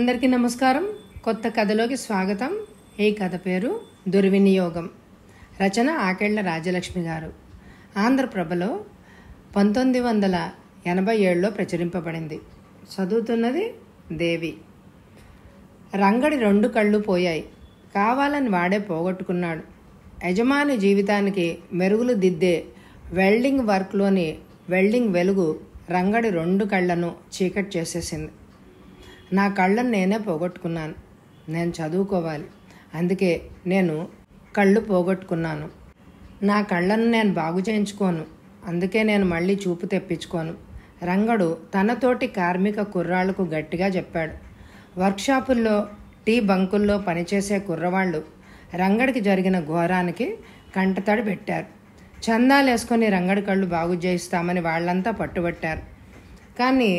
అందరికీ నమస్కారం. కొత్త కథలోకి స్వాగతం. ఈ కథ పేరు దుర్వినియోగం. రచన ఆకెళ్ల రాజలక్ష్మి గారు. ఆంధ్రప్రభలో 1987లో ప్రచురింపబడింది. చదువుతున్నది దేవి. రంగడి 2 కళ్ళు పోయాయి. కావాలని వాడే పోగొట్టుకున్నాడు. యజమాని జీవితానికి మెరుగులు దిద్దే వెల్డింగ్ వర్క్లోని వెల్డింగ్ వెలుగు రంగడి 2 కళ్ళను చీకటి చేసేసింది. నా కళ్ళను నేనే పోగొట్టుకున్నాను. నేను చదువుకోవాలి, అందుకే నేను కళ్ళు పోగొట్టుకున్నాను. నా కళ్ళను నేను బాగు చేయించుకోను, అందుకే నేను మళ్ళీ చూపు తెప్పించుకోను. రంగడు తనతోటి కార్మిక కుర్రాళ్లకు గట్టిగా చెప్పాడు. వర్క్షాపుల్లో, టీ బంకుల్లో పనిచేసే కుర్రవాళ్ళు రంగడికి జరిగిన ఘోరానికి కంటతడి పెట్టారు. చందాలేసుకొని రంగడి కళ్ళు బాగు చేయిస్తామని వాళ్ళంతా పట్టుబట్టారు. కానీ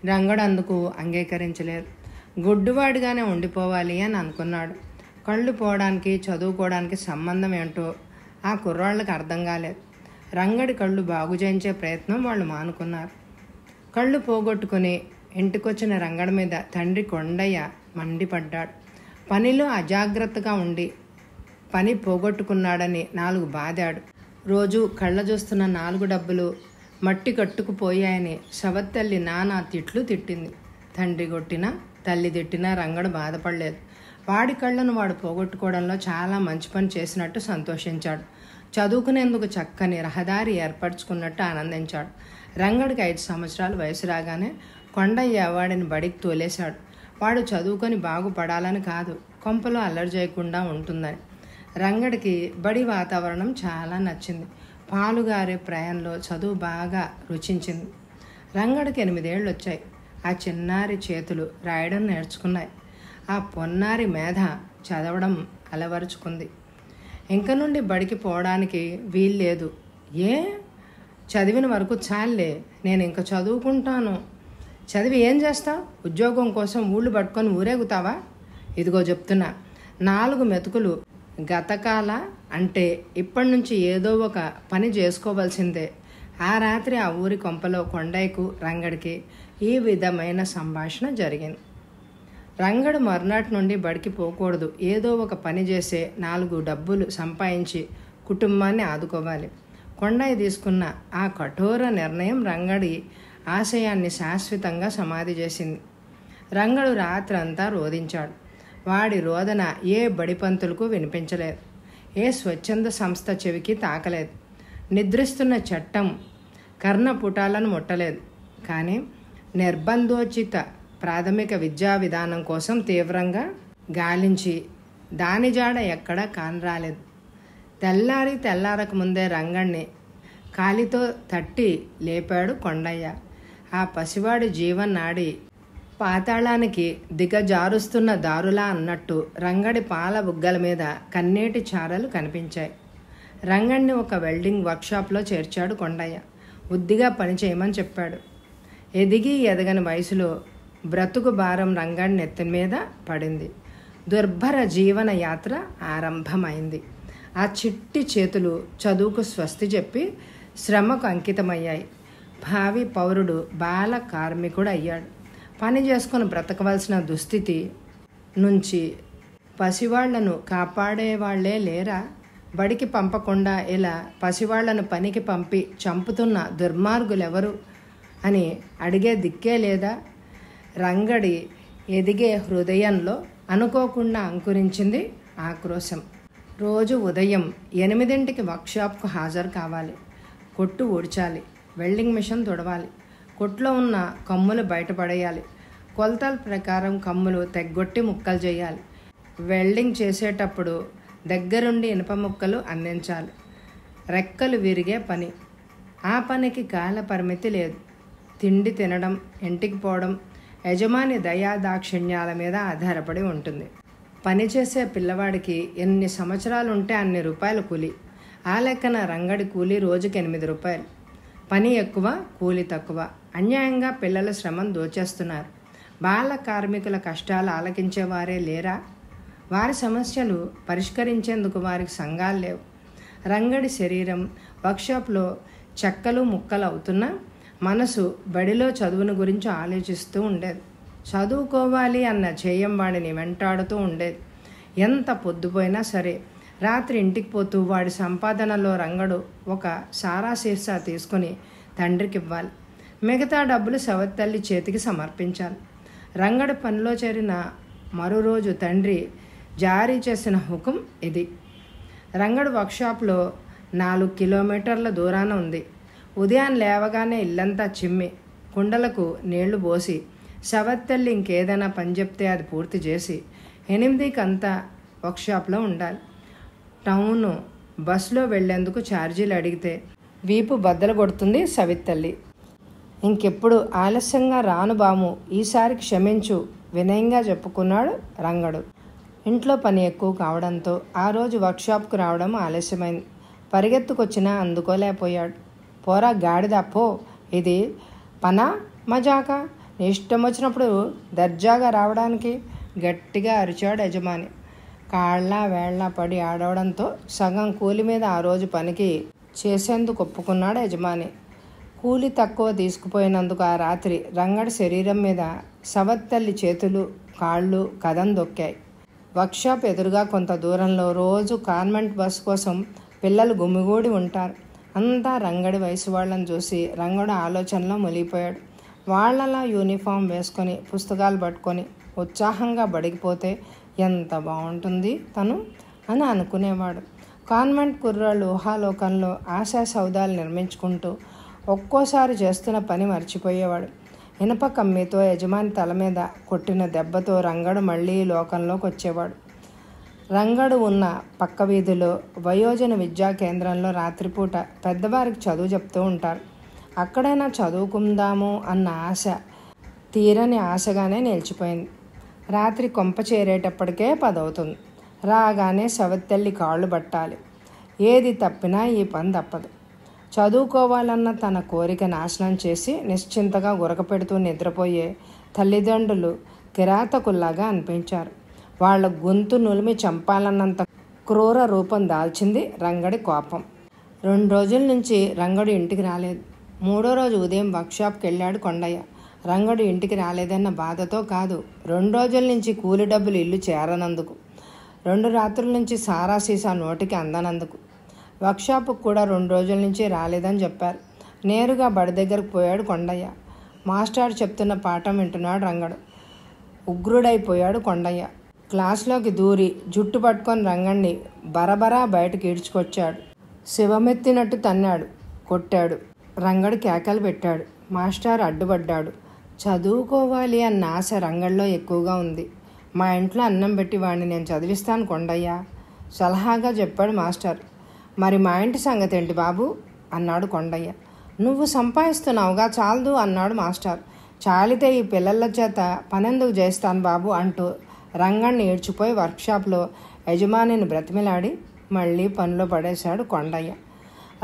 రంగడు అందుకు అంగీకరించలేదు. గుడ్డువాడిగానే ఉండిపోవాలి అని అనుకున్నాడు. కళ్ళు పోవడానికి చదువుకోవడానికి సంబంధం ఏంటో ఆ కుర్రాళ్ళకి అర్థం కాలేదు. రంగడి కళ్ళు బాగు చేయించే ప్రయత్నం వాళ్ళు మానుకున్నారు. కళ్ళు పోగొట్టుకుని ఇంటికొచ్చిన రంగడి మీద తండ్రి కొండయ్య మండిపడ్డాడు. పనిలో అజాగ్రత్తగా ఉండి పని పోగొట్టుకున్నాడని 4 బాదాడు. రోజు కళ్ళ చూస్తున్న 4 డబ్బులు మట్టి కట్టుకుపోయాయని సవత్తల్లి నానా తిట్లు తిట్టింది. తండ్రి కొట్టినా తల్లి తిట్టినా రంగడు బాధపడలేదు. వాడి కళ్ళను వాడు పోగొట్టుకోవడంలో చాలా మంచి పని చేసినట్టు సంతోషించాడు. చదువుకునేందుకు చక్కని రహదారి ఏర్పరచుకున్నట్టు ఆనందించాడు. రంగడికి 5 సంవత్సరాల వయసు రాగానే కొండయ్య వాడిని బడికి తోలేశాడు. వాడు చదువుకొని బాగుపడాలని కాదు, కొంపలో అల్లరి చేయకుండా ఉంటుందని. రంగడికి బడి వాతావరణం చాలా నచ్చింది. పాలుగారే ప్రయాణంలో చదువు బాగా రుచించింది. రంగడికి 8 ఏళ్ళు వచ్చాయి. ఆ చిన్నారి చేతులు రాయడం నేర్చుకున్నాయి. ఆ పొన్నారి మేధ చదవడం అలవరుచుకుంది. ఇంక నుండి బడికి పోవడానికి వీల్లేదు. ఏ, చదివిన వరకు చాలే, నేను ఇంక చదువుకుంటాను. చదివి ఏం చేస్తావు? ఉద్యోగం కోసం ఊళ్ళు పట్టుకొని ఊరేగుతావా? ఇదిగో చెప్తున్నా, 4 మెతుకులు గతకాల అంటే ఇప్పటి నుంచి ఏదో ఒక పని చేసుకోవాల్సిందే. ఆ రాత్రి ఆ ఊరి కొంపలో కొండయ్యకు రంగడికి ఈ విధమైన సంభాషణ జరిగింది. రంగడు మర్నాటి నుండి బడికి పోకూడదు. ఏదో ఒక పని చేసే 4 డబ్బులు సంపాదించి కుటుంబాన్ని ఆదుకోవాలి. కొండయ్య తీసుకున్న ఆ కఠోర నిర్ణయం రంగడి ఆశయాన్ని శాశ్వతంగా సమాధి చేసింది. రంగడు రాత్రంతా రోధించాడు. వాడి రోదన ఏ బడిపంతులకు వినిపించలేదు. ఏ స్వచ్ఛంద సంస్థ చెవికి తాకలేదు. నిద్రిస్తున్న చట్టం కర్ణపుటాలను ముట్టలేదు. కానీ నిర్బంధోచిత ప్రాథమిక విద్యా విధానం కోసం తీవ్రంగా గాలించి దాని జాడ ఎక్కడా కానరాలేదు. తెల్లారక ముందే రంగణ్ణి కాలితో తట్టి లేపాడు కొండయ్య. ఆ పసివాడి జీవనాడి పాతాళానికి దిగజారుస్తున్న దారులా అన్నట్టు రంగడి పాల బుగ్గల మీద కన్నీటి చారలు కనిపించాయి. రంగడిని ఒక వెల్డింగ్ వర్క్షాప్లో చేర్చాడు కొండయ్య. బుద్ధిగా పని చేయమని చెప్పాడు. ఎదిగి ఎదగని వయసులో బ్రతుకు భారం రంగడి నెత్తి మీద పడింది. దుర్భర జీవన యాత్ర ఆరంభమైంది. ఆ చిట్టి చేతులు చదువుకు స్వస్తి చెప్పి శ్రమకు అంకితమయ్యాయి. భావి పౌరుడు బాల కార్మికుడు అయ్యాడు. పని చేసుకుని బ్రతకవలసిన దుస్థితి నుంచి పసివాళ్లను కాపాడేవాళ్లే లేరా? బడికి పంపకుండా ఇలా పసివాళ్లను పనికి పంపి చంపుతున్న దుర్మార్గులెవరు అని అడిగే దిక్కే లేదా? రంగడి ఎదిగే హృదయంలో అనుకోకుండా అంకురించింది ఆక్రోశం. రోజు ఉదయం 8ంటికి వర్క్షాప్కు హాజరు కావాలి. కొట్టు ఊడ్చాలి, వెల్డింగ్ మిషన్ తుడవాలి, కొట్లో ఉన్న కమ్ములు బయటపడేయాలి, కొలతల ప్రకారం కమ్ములు తెగ్గొట్టి ముక్కలు చేయాలి. వెల్డింగ్ చేసేటప్పుడు దగ్గరుండి ఇనుప ముక్కలు అందించాలి. రెక్కలు విరిగే పని. ఆ పనికి కాల పరిమితి లేదు. తిండి తినడం, ఇంటికి పోవడం యజమాని దయాదాక్షిణ్యాల మీద ఆధారపడి ఉంటుంది. పనిచేసే పిల్లవాడికి ఎన్ని సంవత్సరాలు ఉంటే అన్ని రూపాయలు కూలి. ఆ లెక్కన రంగడి కూలి రోజుకి 8 రూపాయలు. పని ఎక్కువ, కూలి తక్కువ. అన్యాయంగా పిల్లల శ్రమను దోచేస్తున్నారు. బాల కార్మికుల కష్టాలు ఆలకించేవారే లేరా? వారి సమస్యలు పరిష్కరించేందుకు వారికి సంఘాలు లేవు. రంగడి శరీరం వర్క్షాప్లో చెక్కలు ముక్కలు అవుతున్నా మనసు బడిలో చదువును గురించి ఆలోచిస్తూ ఉండేది. చదువుకోవాలి అన్న చేయం వాడిని వెంటాడుతూ ఉండేది. ఎంత పొద్దుపోయినా సరే రాత్రి ఇంటికి పోతూ వాడి సంపాదనలో రంగడు ఒక సారా సీసా తీసుకుని తండ్రికి ఇవ్వాలి. మిగతా డబ్బులు సవత్తల్లి చేతికి సమర్పించాలి. రంగడు పనిలో చేరిన మరో రోజు తండ్రి జారీ చేసిన హుకుం ఇది. రంగడు వర్క్షాప్లో 4 కిలోమీటర్ల దూరాన ఉంది. ఉదయం లేవగానే ఇల్లంతా చిమ్మి కుండలకు నీళ్లు పోసి సవత్తల్లి ఇంకేదైనా పని చెప్తే అది పూర్తి చేసి 8కి వర్క్షాప్లో ఉండాలి. టౌను బస్సులో వెళ్లేందుకు ఛార్జీలు అడిగితే వీపు బద్దలు కొడుతుంది సవితల్లి. ఇంకెప్పుడు ఆలస్యంగా రాను బాము, ఈసారి క్షమించు వినయంగా చెప్పుకున్నాడు రంగడు. ఇంట్లో పని ఎక్కువ కావడంతో ఆ రోజు వర్క్షాప్కు రావడం ఆలస్యమైంది. పరిగెత్తుకొచ్చినా అందుకోలేకపోయాడు. పోరా గాడిద పో, ఇది పనా మజాకా, నీ ఇష్టం వచ్చినప్పుడు దర్జాగా రావడానికి గట్టిగా అరిచాడు యజమాని. కాళ్ళ వేళ్ళ పడి ఆడవడంతో సగం కూలి మీద ఆ రోజు పనికి చేసేందుకు ఒప్పుకున్నాడు యజమాని. కూలి తక్కువ తీసుకుపోయినందుకు ఆ రాత్రి రంగడి శరీరం మీద సవత్తల్లి చేతులు కాళ్ళు కదం దొక్కాయి. వర్క్షాప్ ఎదురుగా కొంత దూరంలో రోజు కాన్వెంట్ బస్ కోసం పిల్లలు గుమిగూడి ఉంటారు. అంతా రంగడి వయసు వాళ్ళని చూసి రంగడు ఆలోచనలో మునిగిపోయాడు. వాళ్ళలా యూనిఫామ్ వేసుకొని పుస్తకాలు పట్టుకొని ఉత్సాహంగా బడిగిపోతే ఎంత బాగుంటుంది తను అని అనుకునేవాడు. కాన్వెంట్ కుర్రాళ్ళు ఊహాలోకంలో ఆశా సౌదాలు నిర్మించుకుంటూ ఒక్కోసారి చేస్తున్న పని మర్చిపోయేవాడు. ఇనప కమ్మీతో యజమాని తల మీద కొట్టిన దెబ్బతో రంగడు మళ్ళీ లోకంలోకి వచ్చేవాడు. రంగడు ఉన్న పక్క వీధిలో వయోజన విద్యా కేంద్రంలో రాత్రిపూట పెద్దవారికి చదువు చెప్తూ ఉంటారు. అక్కడైనా చదువుకుందాము అన్న ఆశ తీరని ఆశగానే నిలిచిపోయింది. రాత్రి కొంప చేరేటప్పటికే 10 అవుతుంది. రాగానే సవత్తల్లి కాళ్ళు పట్టాలి. ఏది తప్పినా ఈ పని తప్పదు. చదువుకోవాలన్న తన కోరిక నాశనం చేసి నిశ్చింతగా గురకపెడుతూ నిద్రపోయే తల్లిదండ్రులు కిరాతకుల్లాగా అనిపించారు. వాళ్ళ గొంతు నులిమి చంపాలన్నంత క్రూర రూపం దాల్చింది రంగడి కోపం. 2 రోజుల నుంచి రంగడు ఇంటికి రాలేదు. 3వ రోజు ఉదయం వర్క్షాప్కి వెళ్ళాడు కొండయ్య. రంగడు ఇంటికి రాలేదన్న బాధతో కాదు, 2 రోజుల నుంచి కూలి డబ్బులు ఇల్లు చేరనందుకు, 2 రాత్రుల నుంచి సారా సీసా నోటికి అందనందుకు. వర్క్షాప్కు కూడా 2 రోజుల నుంచి రాలేదని చెప్పారు. నేరుగా బడి దగ్గరకు పోయాడు కొండయ్య. మాస్టర్ చెప్తున్న పాఠం వింటున్నాడు రంగడు. ఉగ్రుడైపోయాడు కొండయ్య. క్లాస్లోకి దూరి జుట్టు పట్టుకొని రంగణ్ణి బరబరా బయటకు ఈడ్చుకొచ్చాడు. శివమెత్తినట్టు తన్నాడు, కొట్టాడు. రంగడు కేకలు పెట్టాడు. మాస్టర్ అడ్డుపడ్డాడు. చదువుకోవాలి అన్న ఆశ రంగడిలో ఎక్కువగా ఉంది. మా ఇంట్లో అన్నం పెట్టి వాడిని నేను చదివిస్తాను కొండయ్య, సలహాగా చెప్పాడు మాస్టర్. మరి మా ఇంటి సంగతి ఏంటి బాబు అన్నాడు కొండయ్య. నువ్వు సంపాదిస్తున్నావుగా చాలదు అన్నాడు మాస్టర్. చాలితే ఈ పిల్లల చేత పనెందుకు చేస్తాను బాబు అంటూ రంగణ్ణి ఏడ్చిపోయి వర్క్షాప్లో యజమానిని బ్రతిమిలాడి మళ్ళీ పనిలో పడేశాడు కొండయ్య.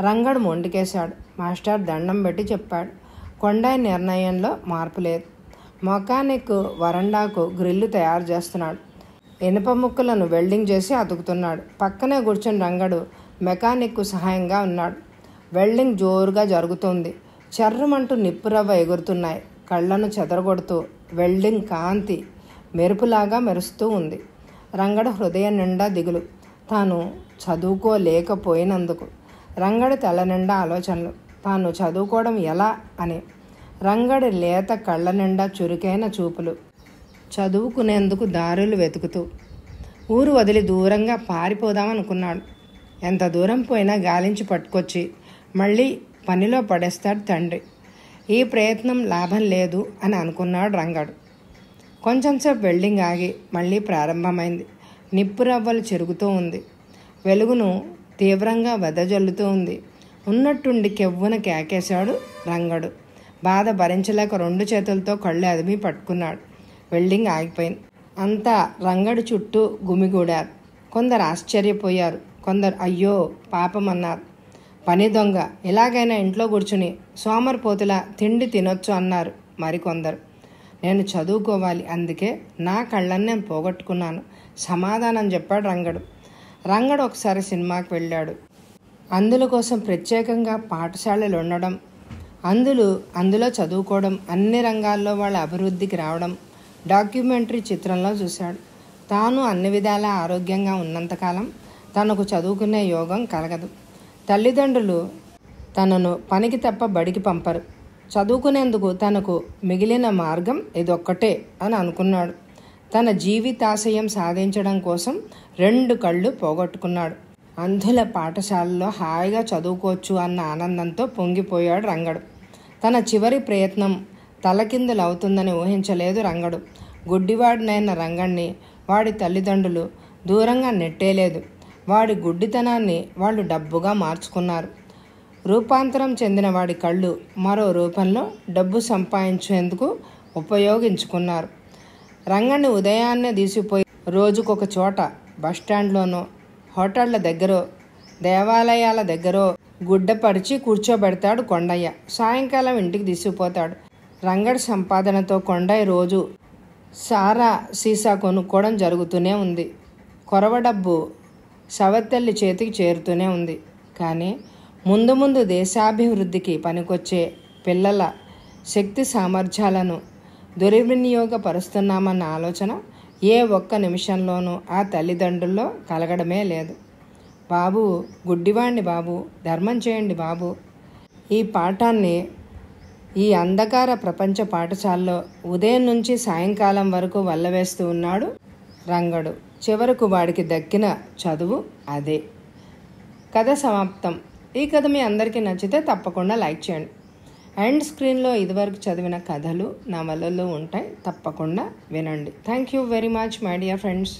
రంగడు మొండికేశాడు. మాస్టర్ దండం పెట్టి చెప్పాడు. కొండయ్య నిర్ణయంలో మార్పు లేదు. మెకానిక్ వరండాకు గ్రిల్లు తయారు చేస్తున్నాడు. ఇనుప ముక్కలను వెల్డింగ్ చేసి అతుకుతున్నాడు. పక్కనే కూర్చుని రంగడు మెకానిక్కు సహాయంగా ఉన్నాడు. వెల్డింగ్ జోరుగా జరుగుతుంది. చర్రమంటూ నిప్పురవ్వ ఎగురుతున్నాయి. కళ్ళను చెదరగొడుతూ వెల్డింగ్ కాంతి మెరుపులాగా మెరుస్తూ ఉంది. రంగడు హృదయం నిండా దిగులు, తాను చదువుకోలేకపోయినందుకు. రంగడి తల నిండా ఆలోచనలు, తాను చదువుకోవడం ఎలా అని. రంగడి లేత కళ్ళ నిండా చురుకైన చూపులు, చదువుకునేందుకు దారులు వెతుకుతూ. ఊరు వదిలి దూరంగా పారిపోదామనుకున్నాడు. ఎంత దూరం పోయినా గాలించి పట్టుకొచ్చి మళ్ళీ పనిలో పడేస్తాడు తండ్రి. ఈ ప్రయత్నం లాభం లేదు అని అనుకున్నాడు రంగడు. కొంచెంసేపు వెల్డింగ్ ఆగి మళ్ళీ ప్రారంభమైంది. నిప్పురవ్వలు చెరుగుతూ ఉంది. వెలుగును తీవ్రంగా వెదజల్లుతూ ఉంది. ఉన్నట్టుండి కెవ్వున కేకేశాడు రంగడు. బాధ భరించలేక 2 చేతులతో కళ్ళు అదిమి పట్టుకున్నాడు. వెల్డింగ్ ఆగిపోయింది. అంతా రంగడు చుట్టూ గుమిగూడారు. కొందరు ఆశ్చర్యపోయారు, కొందరు అయ్యో పాపం అన్నారు. పని దొంగ, ఇలాగైనా ఇంట్లో కూర్చుని సోమరిపోతులా తిండి తినొచ్చు అన్నారు మరికొందరు. నేను చదువుకోవాలి, అందుకే నా కళ్ళని నేను పోగొట్టుకున్నాను సమాధానం చెప్పాడు రంగడు. రంగడు ఒకసారి సినిమాకి వెళ్ళాడు. అందుల కోసం ప్రత్యేకంగా పాఠశాలలు ఉండడం, అందులో చదువుకోవడం, అన్ని రంగాల్లో వాళ్ళ అభివృద్ధికి రావడం, డాక్యుమెంటరీ చిత్రంలో చూశాడు. తాను అన్ని విధాలా ఆరోగ్యంగా ఉన్నంతకాలం తనకు చదువుకునే యోగం కలగదు. తల్లిదండ్రులు తనను పనికి తప్ప బడికి పంపరు. చదువుకునేందుకు తనకు మిగిలిన మార్గం ఇదొక్కటే అని అనుకున్నాడు. తన జీవితాశయం సాధించడం కోసం 2 కళ్ళు పోగొట్టుకున్నాడు. అంధుల పాఠశాలలో హాయిగా చదువుకోవచ్చు అన్న ఆనందంతో పొంగిపోయాడు రంగడు. తన చివరి ప్రయత్నం తలకిందులవుతుందని ఊహించలేదు రంగడు. గుడ్డివాడినైన రంగణ్ణి వాడి తల్లిదండ్రులు దూరంగా నెట్టేలేదు. వాడి గుడ్డితనాన్ని వాళ్ళు డబ్బుగా మార్చుకున్నారు. రూపాంతరం చెందిన వాడి కళ్ళు మరో రూపంలో డబ్బు సంపాదించేందుకు ఉపయోగించుకున్నారు. రంగణ్ణి ఉదయాన్నే తీసిపోయి రోజుకొక చోట బస్టాండ్లోనో, హోటళ్ల దగ్గరో, దేవాలయాల దగ్గరో గుడ్డపరిచి కూర్చోబెడతాడు కొండయ్య. సాయంకాలం ఇంటికి తీసుకుపోతాడు. రంగడి సంపాదనతో కొండయ్య రోజు సారా సీసా కొనుక్కోవడం జరుగుతూనే ఉంది. కొరవ డబ్బు సవత్తెల్లి చేతికి చేరుతూనే ఉంది. కానీ ముందు ముందు దేశాభివృద్ధికి పనికొచ్చే పిల్లల శక్తి సామర్థ్యాలను దుర్వినియోగపరుస్తున్నామన్న ఆలోచన ఏ ఒక్క నిమిషంలోనూ ఆ తల్లిదండ్రుల్లో కలగడమే లేదు. బాబు, గుడ్డివాణ్ణి బాబు, ధర్మం చేయండి బాబు. ఈ పాఠాన్ని ఈ అంధకార ప్రపంచ పాఠశాలలో ఉదయం నుంచి సాయంకాలం వరకు వల్లవేస్తూ ఉన్నాడు రంగడు. చివరకు వాడికి దక్కిన చదువు అదే. కథ సమాప్తం. ఈ కథ మీ అందరికీ నచ్చితే తప్పకుండా లైక్ చేయండి. ఎండ్ స్క్రీన్లో ఇదివరకు చదివిన కథలు, నవలలు ఉంటాయి, తప్పకుండా వినండి. Thank you very much my dear friends.